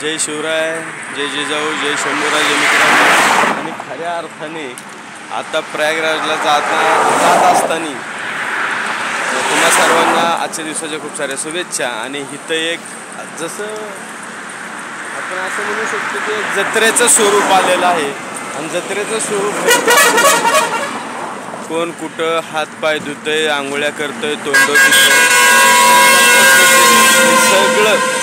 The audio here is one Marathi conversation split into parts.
जय शिवराय, जय जिजाऊ, जय शंभूराजे मित्रांनो. आणि खऱ्या अर्थाने आता प्रयागराजला जात असताना तुम्हा सर्वांना आजच्या दिवसाच्या खूप साऱ्या शुभेच्छा. आणि इथं एक जसं आपण असं म्हणू शकतो की जत्रेचं स्वरूप आलेलं आहे. आणि जत्रेचं स्वरूप कोण कुठं हातपाय धुतंय, आंघोळ्या करतंय, तोंड धुतंय, सगळं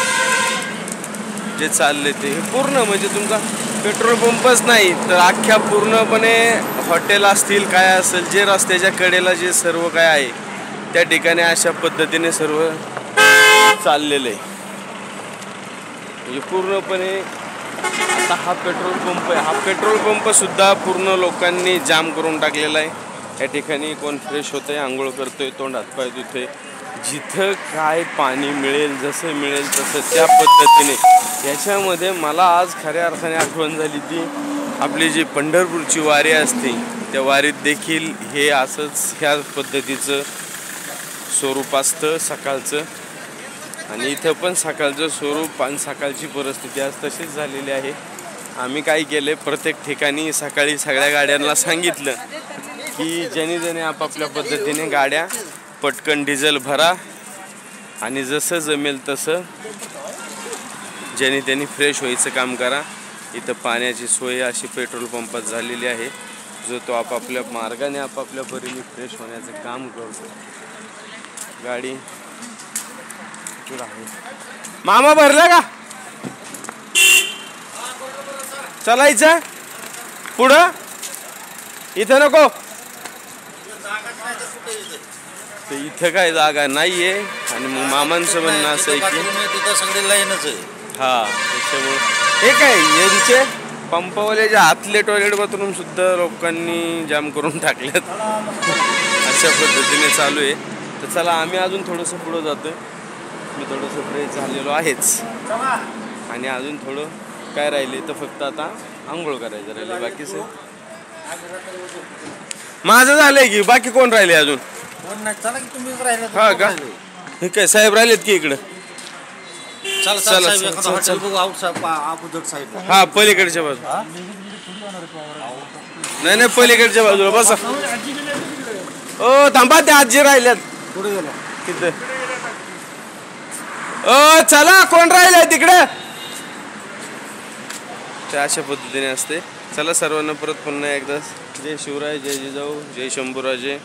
जे चालले ते पूर्ण म्हणजे तुमचा पेट्रोल पंपच नाही तर अख्ख्या पूर्णपणे हॉटेल असतील काय असेल जे रस्त्याच्या कडेला जे सर्व काय आहे त्या ठिकाणी अशा पद्धतीने सर्व चाललेलं आहे. म्हणजे पूर्णपणे आता हा पेट्रोल पंप आहे, हा पेट्रोल पंप सुद्धा पूर्ण लोकांनी जाम करून टाकलेला आहे. या ठिकाणी कोण फ्रेश होतंय, आंघोळ करतोय, तोंड हातपाय धुतोय, जिथं काय पाणी मिळेल जसं मिळेल तसं त्या पद्धतीने. याच्यामध्ये मला आज खऱ्या अर्थाने आठवण झाली ती आपली जी पंढरपूरची वारी असते त्या वारीत देखील हे असंच ह्या पद्धतीचं स्वरूप असतं सकाळचं. आणि इथं पण सकाळचं स्वरूप आणि सकाळची परिस्थिती आज तशीच झालेली आहे. आम्ही काय केलं, प्रत्येक ठिकाणी सकाळी सगळ्या गाड्यांना सांगितलं की ज्याने आपापल्या पद्धतीने गाड्या पटकन डिझेल भरा आणि जसं जमेल तसं ज्यांनी फ्रेश व्हायचं काम करा. इथं पाण्याची सोय अशी पेट्रोल पंपात झालेली आहे, जो तो आपापल्या मार्गाने आपापल्या परीने फ्रेश होण्याचं काम करतो. गाडी आहे. मामा भरला का? चालायचं पुढं? इथं नको, इथं काय जागा नाहीये. आणि मग मामांचं म्हणणं असं आहे की सगळे लाईनच आहे. हा, त्याच्यामुळे हे काय यांचे पंपावाल्याचे आतले टॉयलेट बाथरूम सुद्धा लोकांनी जाम करून टाकलेत. अशा पद्धतीने चालू आहे. तर चला आम्ही अजून थोडंसं पुढं जातोय. मी थोडंसं फ्रेश झालेलो आहेच आणि अजून थोडं काय राहिले तर फक्त आता आंघोळ करायचं राहिले. बाकीचं माझं झालंय की बाकी कोण राहिले अजून? हा का? हे काय साहेब राहिलेत की इकडं? हा पलीकडच्या बाजूला. नाही पलीकडच्या बाजूला बसा. ओ थांबा, त्या आजी राहिल्यात. पुढे गेला तिथे. ओ चला, कोण राहिलंय तिकडे? ते अशा पद्धतीने असते. चला सर्वांना परत पुन्हा एकदा जय शिवराय, जय जिजाऊ, जय शंभूराजे.